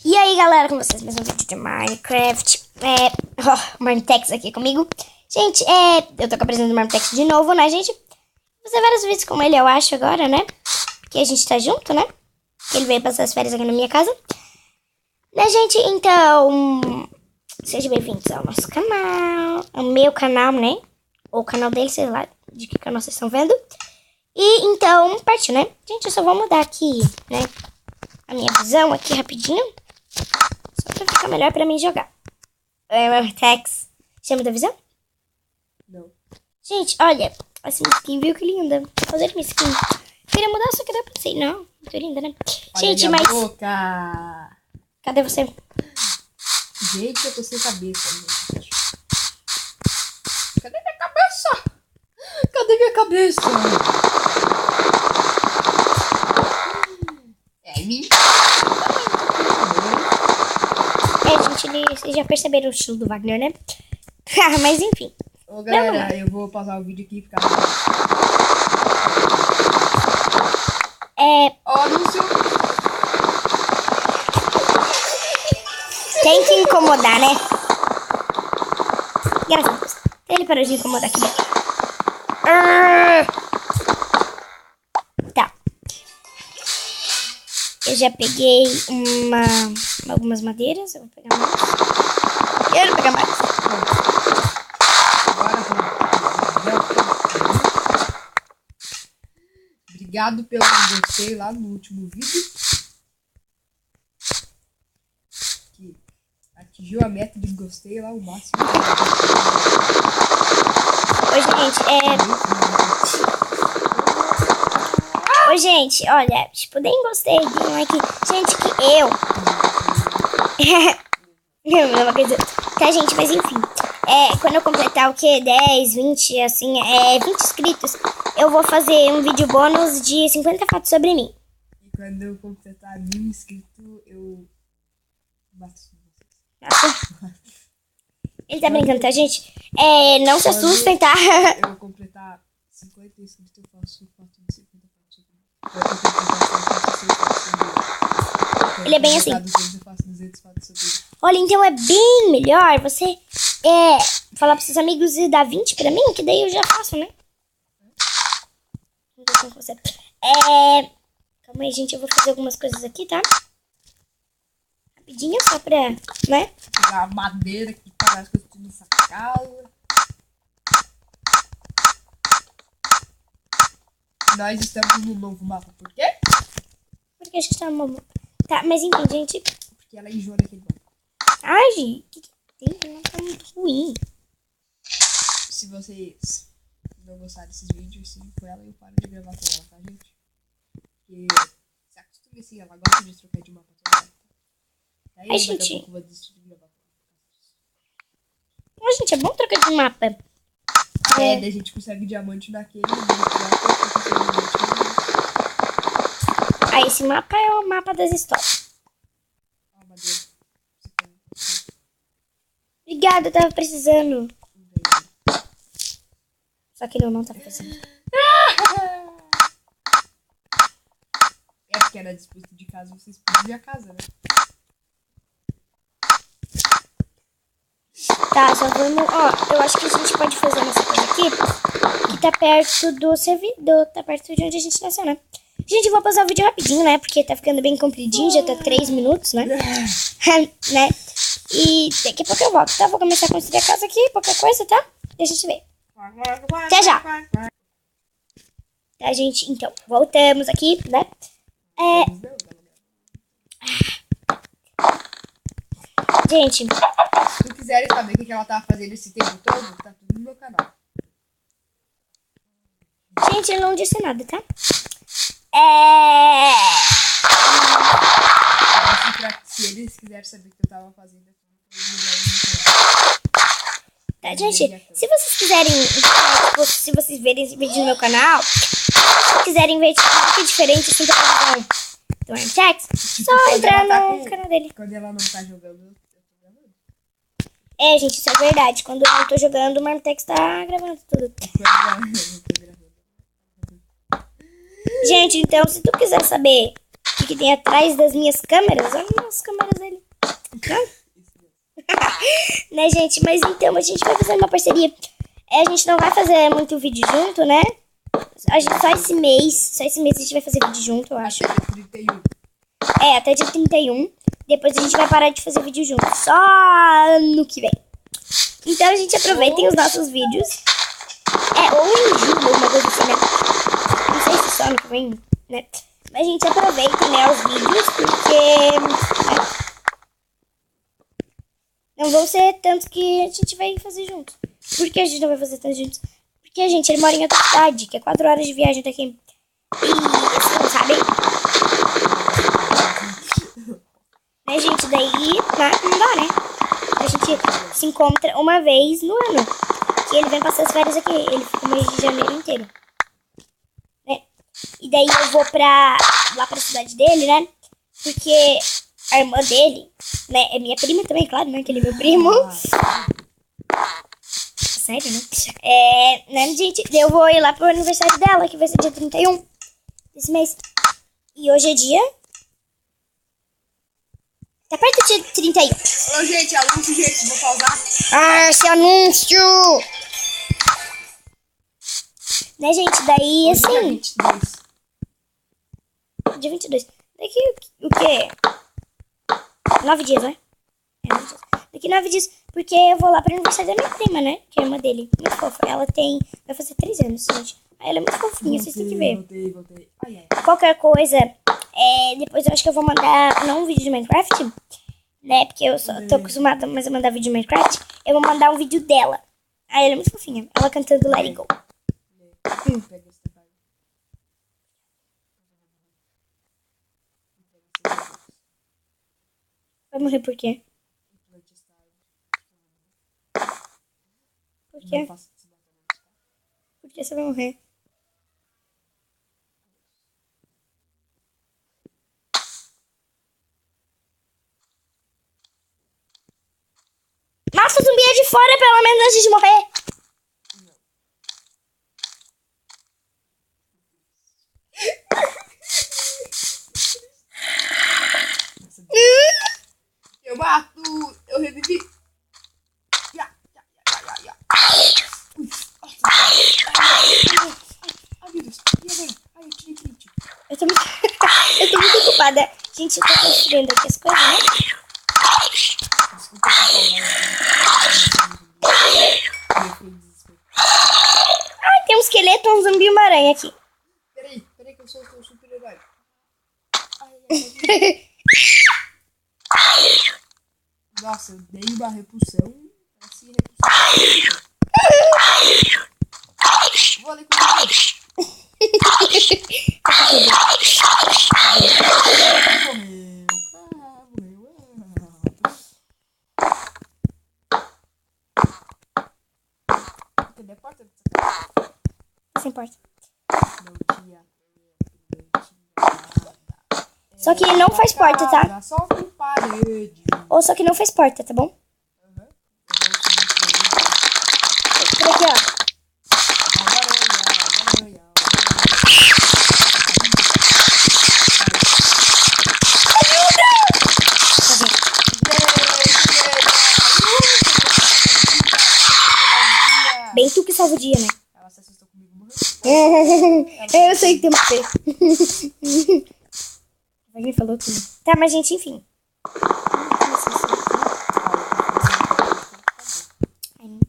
E aí galera, com vocês, mais um vídeo de Minecraft. Marmitex aqui comigo. Gente, eu tô com a presença do Marmitex de novo, né, gente? Vou fazer vários vídeos com ele, eu acho, agora, né? Porque a gente tá junto, né? Ele veio passar as férias aqui na minha casa. Né, gente? Então, sejam bem-vindos ao nosso canal. Ao meu canal, né? Ou o canal dele, sei lá, de que canal vocês estão vendo. E, então, partiu, né? Gente, eu só vou mudar aqui, né? A minha visão aqui rapidinho. Só pra ficar melhor pra mim jogar. Marmitex. Chama da visão? Não. Gente, olha. Essa minha skin, viu que linda? Vou fazer minha skin. Queria mudar, só que dá pra ser. Não, muito linda, né? Olha gente, minha mas... boca. Cadê você? Gente, eu tô sem cabeça, gente. Cadê minha cabeça? Cadê minha cabeça? Gente, vocês já perceberam o estilo do Wagner, né? Mas enfim. Ô, galera, eu vou pausar o vídeo aqui e ficar... Ó, anúncio. Tem que incomodar, né? Graças a Deus. Ele parou de incomodar aqui. Tá. Eu já peguei algumas madeiras. Eu vou pegar mais. Quero pegar mais. Obrigado pelo gostei lá no último vídeo. Que atingiu a meta de gostei lá o máximo. Oi, gente, olha, tipo, nem gostei de like. Gente, que eu... Não, quer dizer... Tá, gente, mas enfim. Quando eu completar o quê? 10, 20, assim, 20 inscritos, eu vou fazer um vídeo bônus de 50 fatos sobre mim. E quando eu completar 1000 inscritos, eu bato vocês. Nossa. Ele tá brincando, tá, gente? Não se assustem, tá? Eu vou completar 50 inscritos, eu faço foto de 50 fatos sobre mim. Ele é bem assim. Eu faço 200 fotos sobre mim. Olha, então é bem melhor você falar pros seus amigos e dar 20 pra mim, que daí eu já faço, né? Calma aí, gente, eu vou fazer algumas coisas aqui, tá? Rapidinho, só pra, né? Pegar a madeira que parece que eu estou nessa casa. Nós estamos no novo mapa, por quê? Porque a gente tá no mapa. Tá, mas enfim, gente. Porque ela enjoa daquele mapa. Ai, gente, o que tem? Não tá muito ruim. Se vocês não gostarem desses vídeos, sim, com ela, eu paro de gravar com ela, tá, gente? Porque se acostume assim, ela gosta de trocar de mapa toda hora. Aí, Ai, gente. Daqui a pouco eu vou desistir de gravar com ela. Ai, gente, é bom trocar de mapa. Daí a gente consegue diamante naquele. Esse mapa é o mapa das histórias. Ó, madeira. Obrigada, eu tava precisando. Só que não tá precisando. É porque era disputa de casa, vocês pediam a casa, né? Tá, só vamos... Ó, eu acho que a gente pode fazer essa coisa aqui, que tá perto do servidor, tá perto de onde a gente nasceu, né? Gente, eu vou pausar o vídeo rapidinho, né? Porque tá ficando bem compridinho, já tá 3 minutos, né? Né? E daqui a pouco eu volto, tá? Vou começar a construir a casa aqui, qualquer coisa, tá? E a gente vê. Até já! Tá, gente? Então, voltamos aqui, né? Gente... Se tu quiserem saber o que ela tava fazendo esse tempo todo, tá tudo no meu canal. Gente, eu não disse nada, tá? Se eles quiserem saber o que eu tava fazendo, tá, gente? Se vocês quiserem, tipo, se vocês verem esse vídeo no meu canal, se quiserem ver tipo, um pouco diferente assim, do Marmitex, só entrar no canal dele. Quando ela não tá jogando, eu tô gravando. Gente, isso é verdade. Quando eu não tô jogando, o Marmitex tá gravando tudo. Quando eu não tô gravando. Gente, então, se tu quiser saber O que tem atrás das minhas câmeras? Olha as câmeras dele. Né, gente? Mas então, a gente vai fazer uma parceria. A gente não vai fazer muito vídeo junto, né? Só esse mês a gente vai fazer vídeo junto, eu acho. Até dia 31. Até dia 31. Depois a gente vai parar de fazer vídeo junto. Só ano que vem. Então a gente aproveitem os nossos vídeos. Ou em julho, uma coisa assim, né? Não sei se só ano que vem, né? Mas a gente aproveitem, né, os vídeos, porque... não vão ser tantos que a gente vai fazer juntos. Por que a gente não vai fazer tantos juntos? Porque, gente, ele mora em outra cidade, que é 4 horas de viagem daqui. E, vocês não sabem? Né, gente? Daí, não dá, né? A gente se encontra uma vez no ano. Que ele vem passar as férias aqui. Ele fica o mês de janeiro inteiro. Né? E daí eu vou lá pra cidade dele, né? Porque a irmã dele, né? É minha prima também, claro, né? Que ele é meu primo. Sério, né? Né, gente? Eu vou ir lá pro aniversário dela, que vai ser dia 31 desse mês. E hoje é dia... tá perto do dia 31. Ô, gente, anúncio, gente. Vou pausar. Esse anúncio! Né, gente? Daí, Hoje é dia assim... 22. Dia 22. Daqui o quê? 9 dias, né? 9 dias. Daqui 9 dias. Porque eu vou lá pro aniversário da minha prima, né? Que é a irmã dele. Muito fofa. Ela vai fazer 3 anos, gente. Aí ela é muito fofinha, vocês têm que ver. Voltei. Ai. Qualquer coisa, depois eu acho que eu vou mandar, não um vídeo de Minecraft, né? Porque eu só tô acostumada mais a mandar vídeo de Minecraft. Eu vou mandar um vídeo dela. Aí ela é muito fofinha. Ela cantando Let It Go. Pega esse trabalho. Vai morrer por quê? Por quê? Por que você vai morrer? Mata o zumbi é de fora, pelo menos, antes de morrer. Eu mato! Eu revivi! Ya. Ai, meu Deus! E agora? Ai, eu tirei print. Eu tô muito ocupada. Gente, eu tô construindo aqui as coisas, né? Desculpa Ai, tem um esqueleto, um zumbi e uma aranha aqui. Peraí que eu sou o super-herói. Nossa, eu dei uma repulsão. Assim, repulsão. Vou ali com ele. Cadê a porta? Não se importa. Não tinha. Só que não faz porta, tá? Só com parede. Ou só que não faz porta, tá bom? Por aqui, ó. Bem tu que salva o dia, né? Ela se assustou comigo, morreu. Eu sei que tem uma P. Alguém falou tudo. Tá, mas gente, enfim.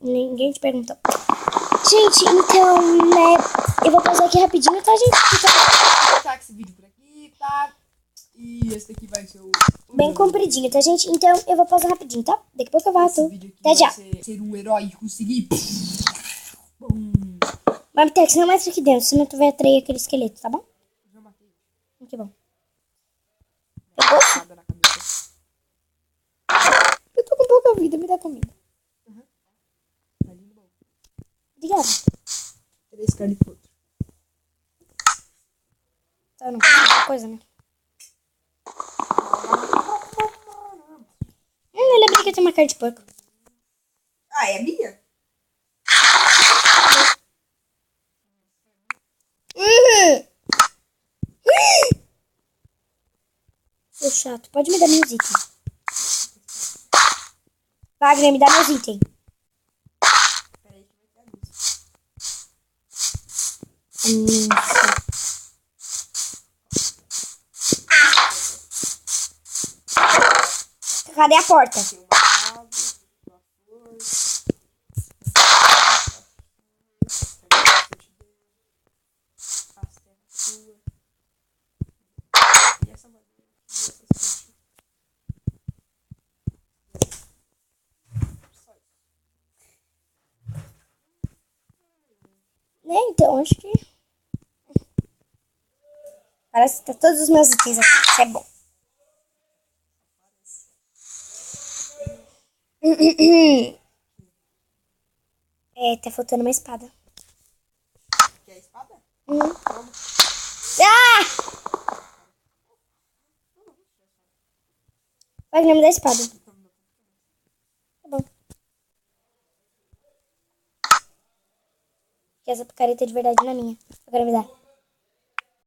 Ninguém te perguntou. Gente, então, né? Eu vou pausar aqui rapidinho, tá, gente? Vou cortar esse vídeo por aqui, tá? E esse daqui vai ser o Bem compridinho, tá, gente? Então, eu vou pausar rapidinho, tá? Daqui a pouco eu esse volto. vídeo aqui Até já. vai ser um herói e conseguir. Bum. Marmitex, não mostra aqui dentro, senão tu vai atrair aquele esqueleto, tá bom? Já matei. Que bom. Nada na cabeça. Eu tô com pouca vida, me dá comida. Tá lindo, bom. Obrigada. 3 carne de foto. Tá, não precisa coisa, né? Eu lembrei que eu tenho uma cara de porco. Ah, é minha? chato. Pode me dar meus itens. Wagner, me dá meus itens. Peraí que vai ter a luz. Cadê a porta? Tem um machado, uma flor, as terras suas. E essa madeira aqui, essas coisas. Só isso. Né, então, acho que... Parece que tá todos os meus itens aqui. Isso é bom. Tá faltando uma espada. Quer a espada? Toma. Toma. Ah! Wagner, me dá a espada. Tá bom. Que essa picareta é de verdade na minha. Agora me dá.